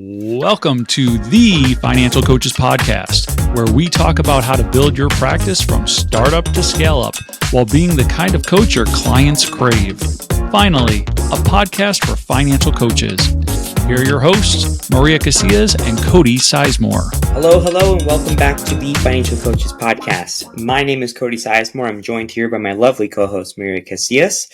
Welcome to the Financial Coaches Podcast, where we talk about how to build your practice from startup to scale up while being the kind of coach your clients crave. Finally, a podcast for financial coaches. Here are your hosts, Maria Casillas and Cody Sizemore. Hello, and welcome back to the Financial Coaches Podcast. My name is Cody Sizemore. I'm joined here by my lovely co-host, Maria Casillas.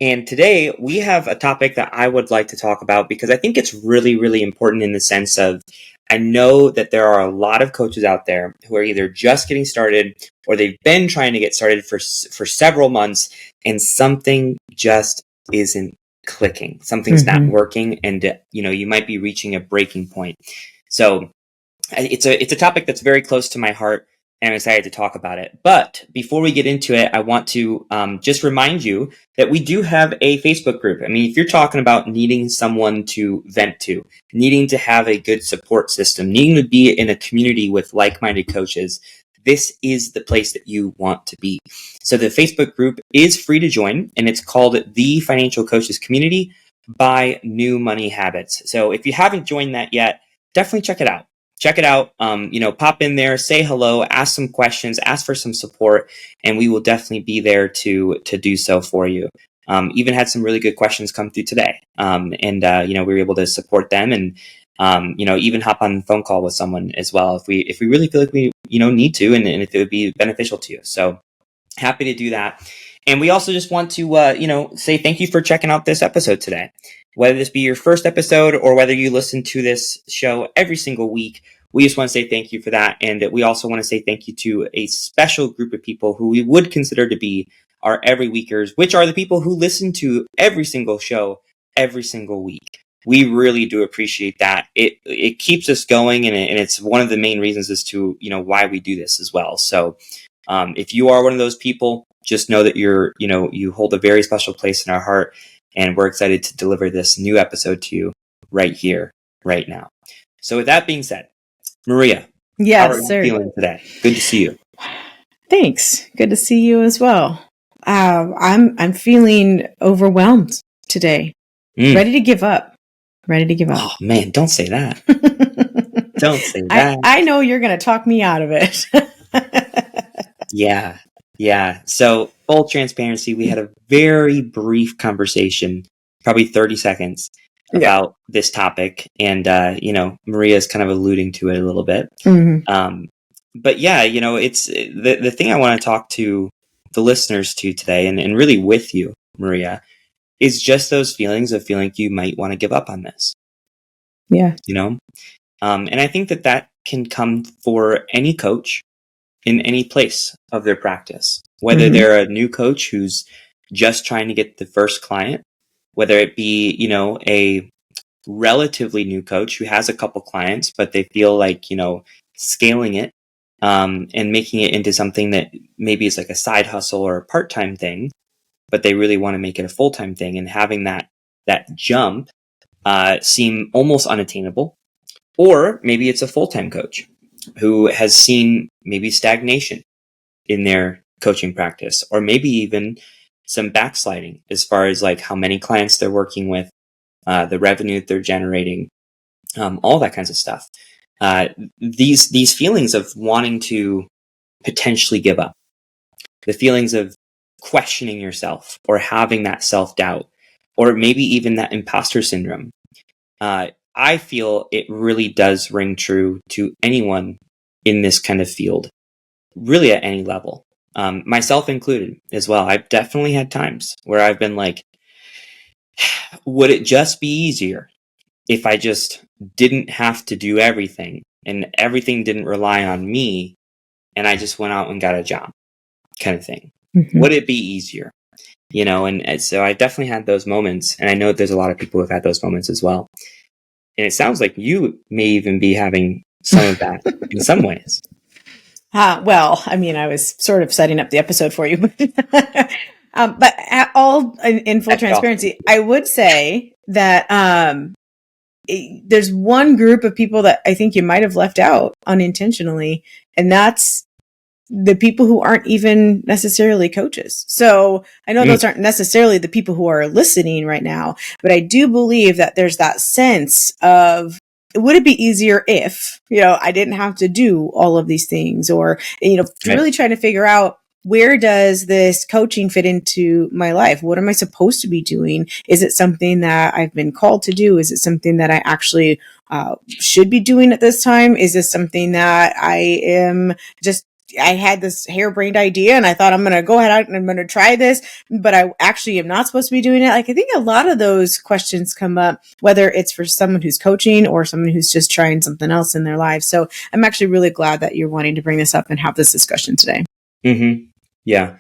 And today we have a topic that I would like to talk about because I think it's really, really important in the sense of I know that there are a lot of coaches out there who are either just getting started or they've been trying to get started for several months and something just isn't clicking. Something's not working and you might be reaching a breaking point. So it's a topic that's very close to my heart. And I'm excited to talk about it. But before we get into it, I want to just remind you that we do have a Facebook group. I mean, if you're talking about needing someone to vent to, needing to have a good support system, needing to be in a community with like-minded coaches, this is the place that you want to be. So the Facebook group is free to join, and it's called the Financial Coaches Community by New Money Habits. So if you haven't joined that yet, definitely check it out. Pop in there, say hello, ask some questions, ask for some support, and we will definitely be there to do so for you. Even had some really good questions come through today. We were able to support them and, even hop on a phone call with someone as well if we really feel like we, need to and if it would be beneficial to you. So happy to do that. And we also just want to, say thank you for checking out this episode today. Whether this be your first episode or whether you listen to this show every single week, we just want to say thank you for that. And we also want to say thank you to a special group of people who we would consider to be our every weekers, which are the people who listen to every single show every single week. We really do appreciate that. It keeps us going, and it's one of the main reasons as to why we do this as well. So if you are one of those people, just know that you hold a very special place in our heart. And we're excited to deliver this new episode to you right here, right now. So with that being said, Maria, how are you feeling today? Good to see you. Thanks. Good to see you as well. I'm feeling overwhelmed today. Ready to give up. Oh man, don't say that. Don't say that. I know you're going to talk me out of it. Yeah. So full transparency, we had a very brief conversation, probably 30 seconds about this topic. And, Maria is kind of alluding to it a little bit. But yeah, it's the thing I want to talk to the listeners to today and really with you, Maria, is just those feelings of feeling like you might want to give up on this. Yeah. And I think that can come for any coach in any place of their practice, whether they're a new coach who's just trying to get the first client, whether it be, a relatively new coach who has a couple clients, but they feel like, scaling it, and making it into something that maybe is like a side hustle or a part-time thing, but they really want to make it a full-time thing and having that jump, seem almost unattainable. Or maybe it's a full-time coach who has seen maybe stagnation in their coaching practice, or maybe even some backsliding as far as like how many clients they're working with, the revenue that they're generating, all that kinds of stuff. These feelings of wanting to potentially give up, the feelings of questioning yourself or having that self-doubt, or maybe even that imposter syndrome. I feel it really does ring true to anyone in this kind of field, really at any level, myself included as well. I've definitely had times where I've been like, would it just be easier if I just didn't have to do everything and everything didn't rely on me and I just went out and got a job kind of thing? Would it be easier? And so I definitely had those moments, and I know there's a lot of people who have had those moments as well. And it sounds like you may even be having some of that in some ways. Well, I mean, I was sort of setting up the episode for you, but all in full transparency, I would say that there's one group of people that I think you might have left out unintentionally, and that's the people who aren't even necessarily coaches. So I know those aren't necessarily the people who are listening right now, but I do believe that there's that sense of would it be easier if, I didn't have to do all of these things, or, really trying to figure out, where does this coaching fit into my life? What am I supposed to be doing? Is it something that I've been called to do? Is it something that I actually should be doing at this time? Is this something that I had this harebrained idea and I thought, I'm going to go ahead and I'm going to try this, but I actually am not supposed to be doing it. Like, I think a lot of those questions come up, whether it's for someone who's coaching or someone who's just trying something else in their life. So I'm actually really glad that you're wanting to bring this up and have this discussion today. Mm-hmm. Yeah.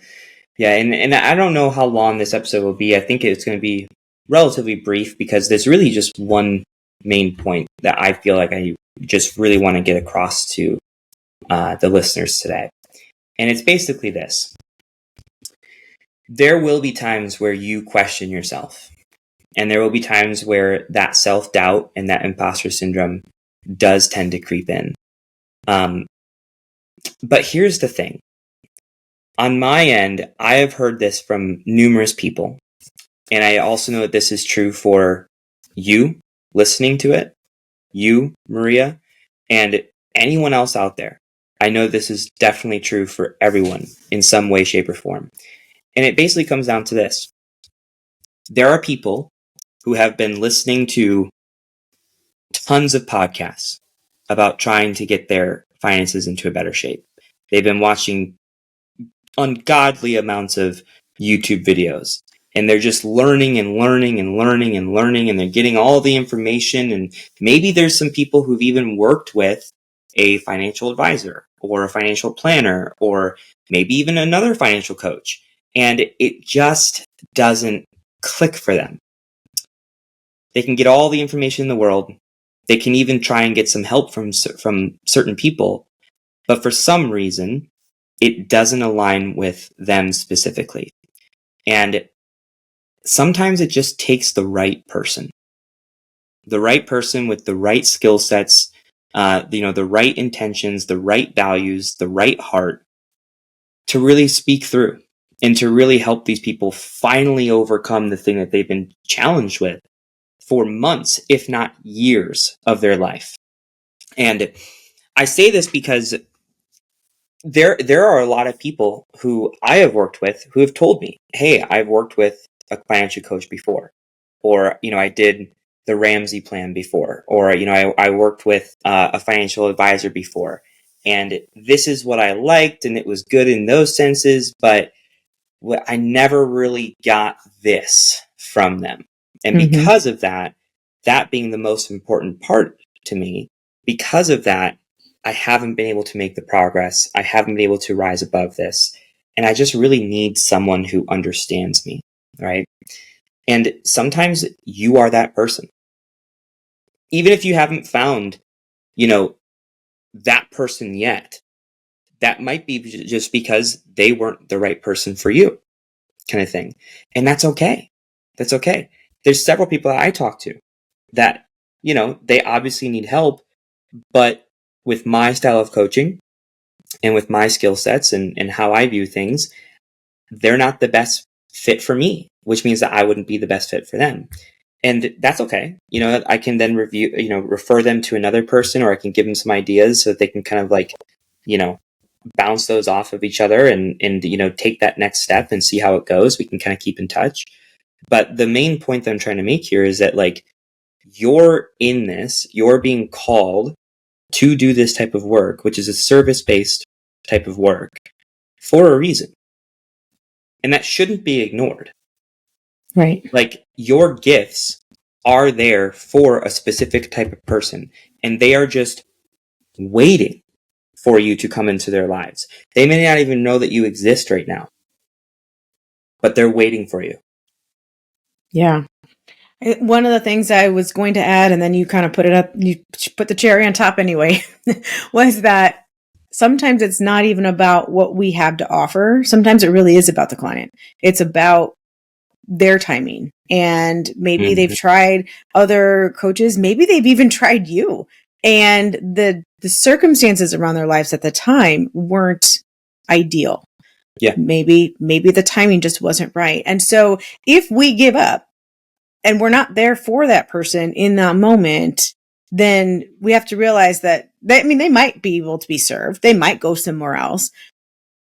Yeah. And I don't know how long this episode will be. I think it's going to be relatively brief because there's really just one main point that I feel like I just really want to get across to the listeners today. And it's basically this. There will be times where you question yourself. And there will be times where that self-doubt and that imposter syndrome does tend to creep in. But here's the thing. On my end, I have heard this from numerous people. And I also know that this is true for you listening to it, you, Maria, and anyone else out there. I know this is definitely true for everyone in some way, shape, or form. And it basically comes down to this. There are people who have been listening to tons of podcasts about trying to get their finances into a better shape. They've been watching ungodly amounts of YouTube videos. And they're just learning and learning and learning and learning, and they're getting all the information. And maybe there's some people who've even worked with a financial advisor or a financial planner, or maybe even another financial coach. And it just doesn't click for them. They can get all the information in the world. They can even try and get some help from certain people. But for some reason, it doesn't align with them specifically. And sometimes it just takes the right person with the right skill sets, the right intentions, the right values, the right heart to really speak through and to really help these people finally overcome the thing that they've been challenged with for months, if not years of their life. And I say this because there are a lot of people who I have worked with who have told me, hey, I've worked with a financial coach before, or, I did the Ramsey plan before, or, I worked with a financial advisor before, and this is what I liked, and it was good in those senses, but I never really got this from them. And because of that being the most important part to me, because of that, I haven't been able to make the progress. I haven't been able to rise above this. And I just really need someone who understands me, right? And sometimes you are that person. Even if you haven't found, that person yet, that might be just because they weren't the right person for you, kind of thing. And that's okay. That's okay. There's several people that I talk to that, they obviously need help, but with my style of coaching and with my skill sets and how I view things, they're not the best fit for me, which means that I wouldn't be the best fit for them. And that's okay. I can then refer them to another person, or I can give them some ideas so that they can kind of bounce those off of each other and take that next step and see how it goes. We can kind of keep in touch. But the main point that I'm trying to make here is that you're in this, you're being called to do this type of work, which is a service-based type of work, for a reason. And that shouldn't be ignored. Right. Your gifts are there for a specific type of person, and they are just waiting for you to come into their lives. They may not even know that you exist right now, but they're waiting for you. Yeah. One of the things I was going to add, and then you kind of put it up, you put the cherry on top anyway, was that sometimes it's not even about what we have to offer. Sometimes it really is about the client. It's about their timing. And maybe they've tried other coaches. Maybe they've even tried you. And the circumstances around their lives at the time weren't ideal. Yeah. Maybe the timing just wasn't right. And so if we give up, and we're not there for that person in that moment, then we have to realize that they might be able to be served. They might go somewhere else,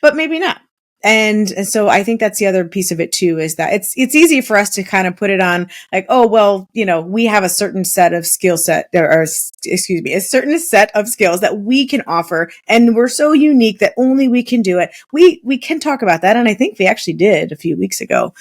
but maybe not. And so I think that's the other piece of it too, is that it's easy for us to kind of put it on like, oh, well, we have a certain set of skill set a certain set of skills that we can offer. And we're so unique that only we can do it. We can talk about that. And I think we actually did a few weeks ago.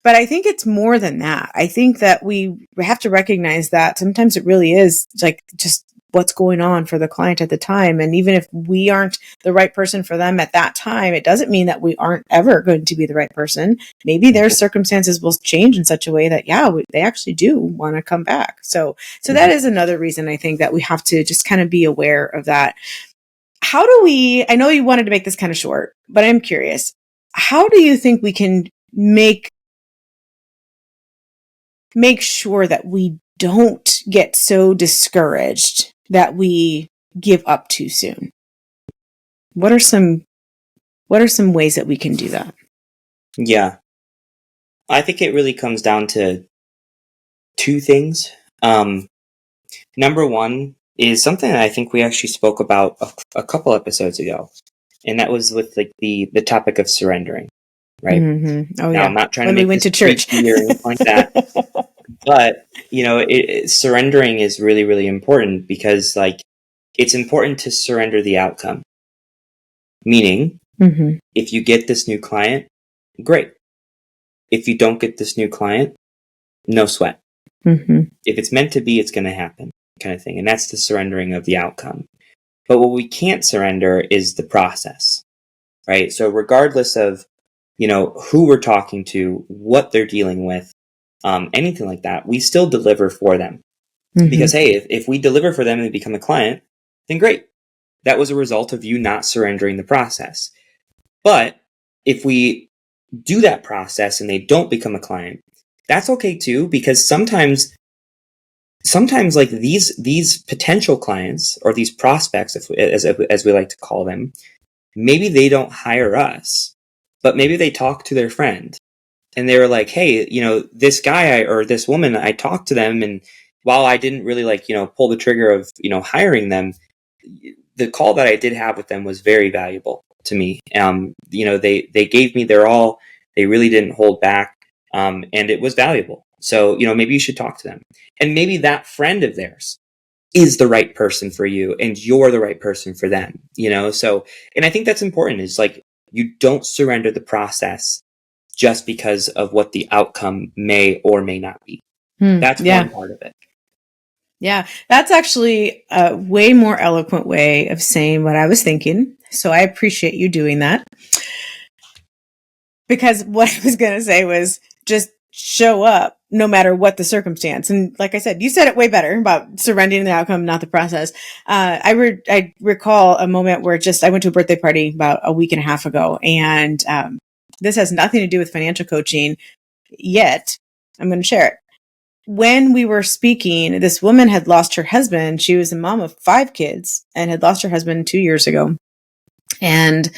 But I think it's more than that. I think that we have to recognize that sometimes it really is like just what's going on for the client at the time. And even if we aren't the right person for them at that time, it doesn't mean that we aren't ever going to be the right person. Maybe their circumstances will change in such a way that, they actually do want to come back. So that is another reason I think that we have to just kind of be aware of that. How do I know you wanted to make this kind of short, but I'm curious, how do you think we can make sure that we don't get so discouraged that we give up too soon? What are some ways that we can do that? Yeah. I think it really comes down to two things. Number one is something that I think we actually spoke about a couple episodes ago, and that was with like the topic of surrendering, right? Mm-hmm. Oh, now, yeah. I'm not trying when to make we went this to church preachy or anything like that, but surrendering is really, really important because like it's important to surrender the outcome. Meaning, if you get this new client, great. If you don't get this new client, no sweat. If it's meant to be, it's going to happen, kind of thing. And that's the surrendering of the outcome. But what we can't surrender is the process, right? So regardless of, who we're talking to, what they're dealing with, anything like that, we still deliver for them. Because, hey, if we deliver for them and they become a client, then great. That was a result of you not surrendering the process. But if we do that process and they don't become a client, that's okay too, because sometimes like these potential clients or these prospects, as we like to call them, maybe they don't hire us, but maybe they talk to their friend and they were like, hey, this guy or this woman, I talked to them, and while I didn't really pull the trigger of hiring them, the call that I did have with them was very valuable to me. They gave me their all. They really didn't hold back, and it was valuable. So, maybe you should talk to them. And maybe that friend of theirs is the right person for you and you're the right person for them, So, and I think that's important, is like, you don't surrender the process just because of what the outcome may or may not be. That's one part of it. Yeah, that's actually a way more eloquent way of saying what I was thinking. So I appreciate you doing that. Because what I was going to say was just show up no matter what the circumstance. And like I said, you said it way better about surrendering the outcome, not the process. I recall a moment where I went to a birthday party about a week and a half ago, and this has nothing to do with financial coaching yet. I'm going to share it. When we were speaking, this woman had lost her husband. She was a mom of 5 kids and had lost her husband 2 years ago. And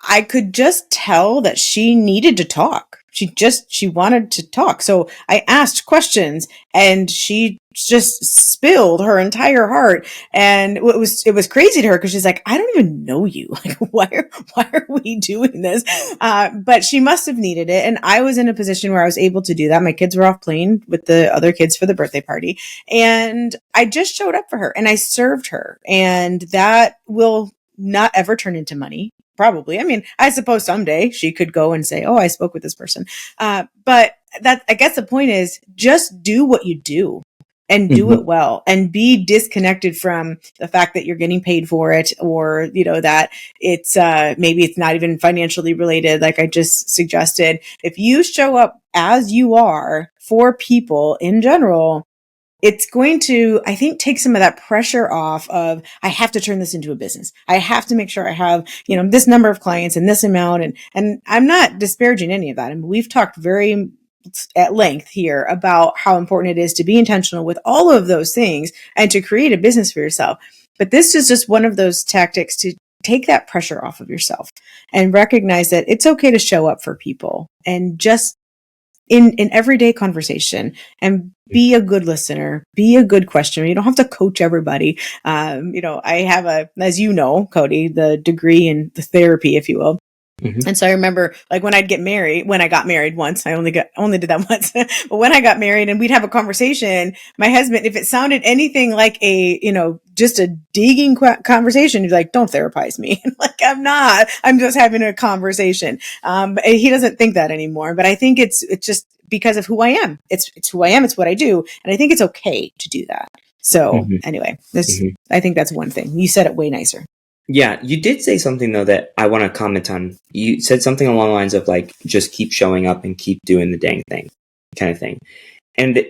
I could just tell that she needed to talk. She wanted to talk. So I asked questions and she just spilled her entire heart. And it was crazy to her because she's like, I don't even know you. Like, why are we doing this? But she must have needed it. And I was in a position where I was able to do that. My kids were off playing with the other kids for the birthday party. And I just showed up for her and I served her. And that will not ever turn into money. Probably. I mean, I suppose someday she could go and say, oh, I spoke with this person. But I guess the point is just do what you do and do it well and be disconnected from the fact that you're getting paid for it, or, that it's, maybe it's not even financially related. Like I just suggested, if you show up as you are for people in general, it's going to, I think, take some of that pressure off of, I have to turn this into a business. I have to make sure I have, this number of clients and this amount. And I'm not disparaging any of that. I mean, we've talked very at length here about how important it is to be intentional with all of those things and to create a business for yourself. But this is just one of those tactics to take that pressure off of yourself and recognize that it's okay to show up for people and just in everyday conversation, and be a good listener, be a good questioner. You don't have to coach everybody. I have as you know, Cody, the degree in the therapy, if you will. Mm-hmm. And so I remember, like, when I got married once, I only did that once, but when I got married and we'd have a conversation, my husband, if it sounded anything like just a digging conversation, he'd be like, don't therapize me. Like, I'm just having a conversation. He doesn't think that anymore, but I think it's just because of who I am. It's who I am. It's what I do. And I think it's okay to do that. So anyway, I think that's one thing. You said it way nicer. Yeah, you did say something, though, that I want to comment on. You said something along the lines of, like, just keep showing up and keep doing the dang thing kind of thing. And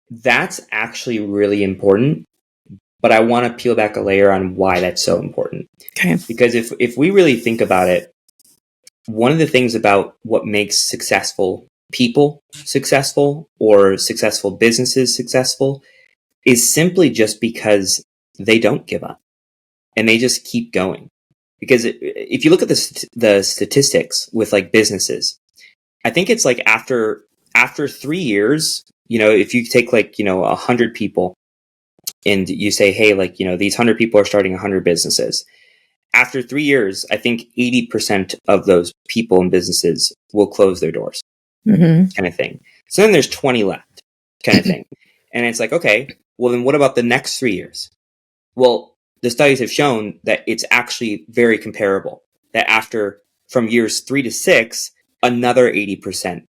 that's actually really important, but I want to peel back a layer on why that's so important. Okay. Because if we really think about it, one of the things about what makes successful people successful or successful businesses successful is simply just because they don't give up. And they just keep going. Because if you look at the statistics with, like, businesses, I think it's like after 3 years, if you take, like, 100 people and you say, hey, like, these 100 people are starting 100 businesses. After 3 years, I think 80% of those people and businesses will close their doors, kind of thing. So then there's 20 left, kind of thing. And it's like, okay, well, then what about the next 3 years? Well, the studies have shown that it's actually very comparable, that from years 3 to 6, another 80%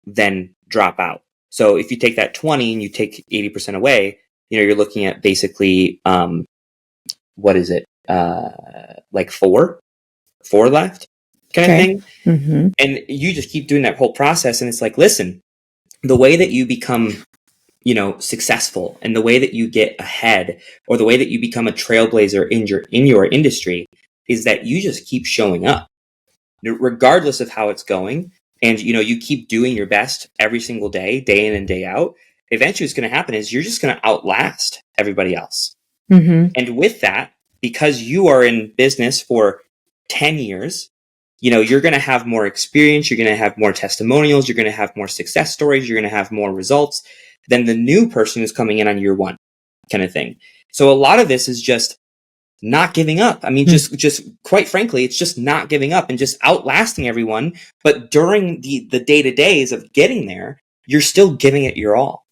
then drop out. So if you take that 20 and you take 80% away, you're looking at basically, what is it? Like four left kind of thing. Mm-hmm. And you just keep doing that whole process. And it's like, listen, the way that you become successful, and the way that you get ahead, or the way that you become a trailblazer in your industry, is that you just keep showing up regardless of how it's going. And, you keep doing your best every single day, day in and day out. Eventually what's going to happen is you're just going to outlast everybody else. Mm-hmm. And with that, because you are in business for 10 years, you're going to have more experience. You're going to have more testimonials. You're going to have more success stories. You're going to have more results than the new person who's coming in on year one, kind of thing. So a lot of this is just not giving up. I mean, just quite frankly, it's just not giving up and just outlasting everyone. But during the day-to-days of getting there, you're still giving it your all.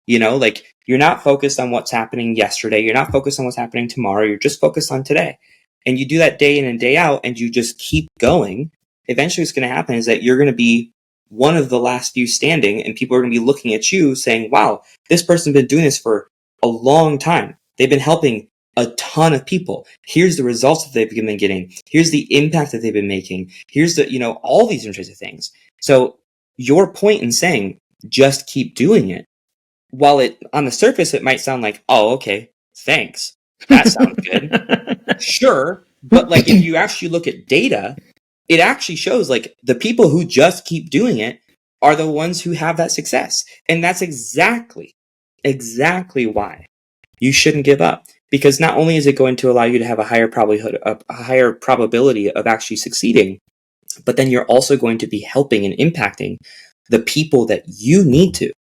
Like, you're not focused on what's happening yesterday. You're not focused on what's happening tomorrow. You're just focused on today. And you do that day in and day out, and you just keep going. Eventually what's going to happen is that you're going to be one of the last few standing, and people are going to be looking at you saying, wow, this person's been doing this for a long time. They've been helping a ton of people. Here's the results that they've been getting. Here's the impact that they've been making. Here's all these types of things. So your point in saying, just keep doing it, while on the surface, it might sound like, oh, okay, thanks. That sounds good. Sure. But, like, if you actually look at data, it actually shows, like, the people who just keep doing it are the ones who have that success. And that's exactly why you shouldn't give up. Because not only is it going to allow you to have a higher probability of actually succeeding, but then you're also going to be helping and impacting the people that you need to,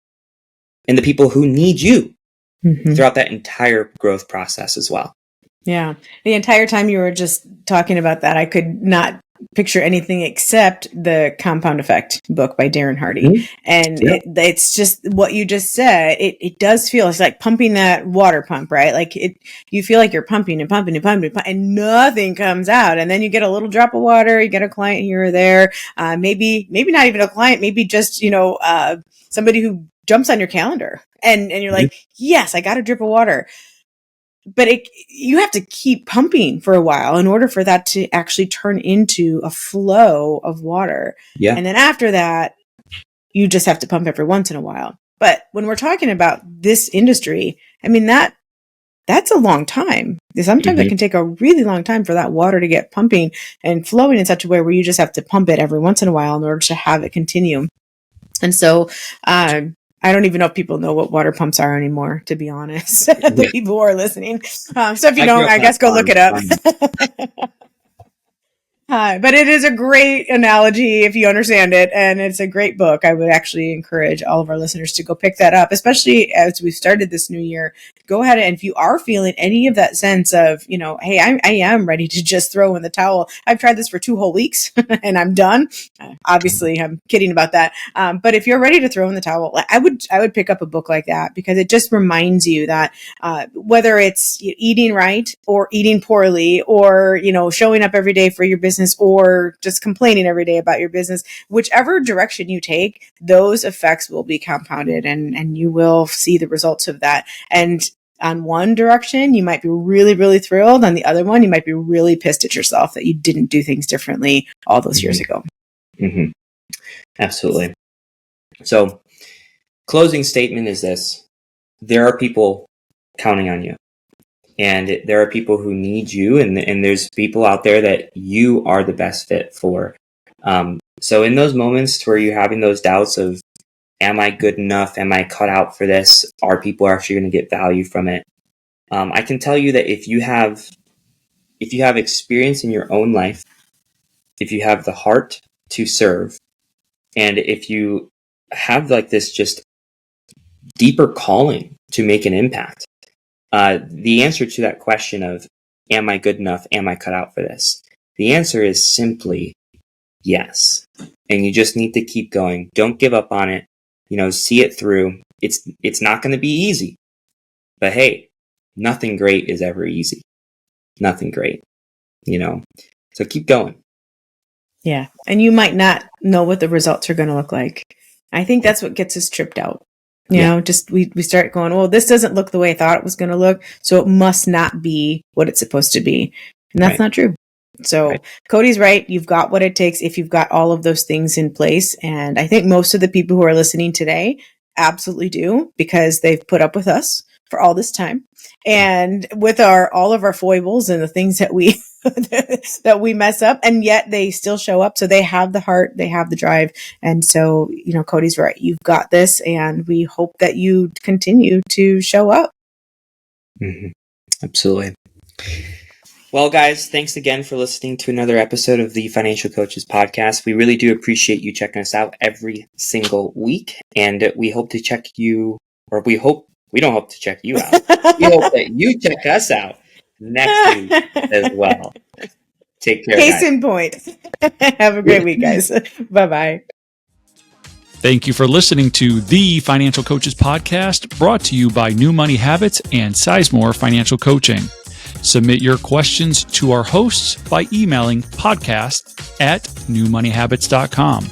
and the people who need you throughout that entire growth process as well. Yeah. The entire time you were just talking about that, I could not picture anything except the Compound Effect book by Darren Hardy. Mm-hmm. And it's just what you just said. It does feel, it's like pumping that water pump, right? Like you feel like you're pumping and pumping and pumping and nothing comes out. And then you get a little drop of water, you get a client here or there. Maybe not even a client, maybe just, somebody who jumps on your calendar and you're like, yes, I got a drip of water. But you have to keep pumping for a while in order for that to actually turn into a flow of water. Yeah. And then after that, you just have to pump every once in a while. But when we're talking about this industry, I mean, that's a long time. Sometimes it can take a really long time for that water to get pumping and flowing in such a way where you just have to pump it every once in a while in order to have it continue. And so, I don't even know if people know what water pumps are anymore, to be honest. The people who are listening. So if you don't, I guess go look it up. But it is a great analogy if you understand it, and it's a great book. I would actually encourage all of our listeners to go pick that up, especially as we've started this new year. Go ahead, and if you are feeling any of that sense of, hey, I am ready to just throw in the towel. I've tried this for 2 whole weeks and I'm done. Obviously, I'm kidding about that. But if you're ready to throw in the towel, I would pick up a book like that, because it just reminds you that whether it's eating right or eating poorly, or showing up every day for your business, or just complaining every day about your business, whichever direction you take, those effects will be compounded, and you will see the results of that. And on one direction, you might be really, really thrilled. On the other one, you might be really pissed at yourself that you didn't do things differently all those years ago. Mm-hmm. Absolutely. So, closing statement is this: there are people counting on you. And there are people who need you, and there's people out there that you are the best fit for. So in those moments where you're having those doubts of, am I good enough? Am I cut out for this? Are people actually going to get value from it? I can tell you that if you have experience in your own life, if you have the heart to serve, and if you have like this just deeper calling to make an impact, the answer to that question of, am I good enough? Am I cut out for this? The answer is simply yes. And you just need to keep going. Don't give up on it. See it through. It's not going to be easy. But hey, nothing great is ever easy. Nothing great. So keep going. Yeah. And you might not know what the results are going to look like. I think that's what gets us tripped out. Just we start going, well, this doesn't look the way I thought it was going to look, so it must not be what it's supposed to be. And that's not true. So Cody's right. You've got what it takes if you've got all of those things in place. And I think most of the people who are listening today absolutely do, because they've put up with us for all this time, and with all of our foibles and the things that we that we mess up, and yet they still show up. So they have the heart, they have the drive. And so, Cody's right. You've got this, and we hope that you continue to show up. Mm-hmm. Absolutely. Well, guys, thanks again for listening to another episode of the Financial Coaches Podcast. We really do appreciate you checking us out every single week. And we hope to check you, or we don't hope to check you out. We hope that you check us out next week as well. Take care, Case guys. in point. Have a great week, guys. Bye-bye. Thank you for listening to the Financial Coaches Podcast, brought to you by New Money Habits and Sizemore Financial Coaching. Submit your questions to our hosts by emailing podcast@newmoneyhabits.com.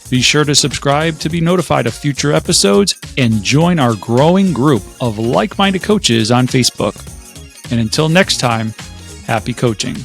Be sure to subscribe to be notified of future episodes, and join our growing group of like-minded coaches on Facebook. And until next time, happy coaching.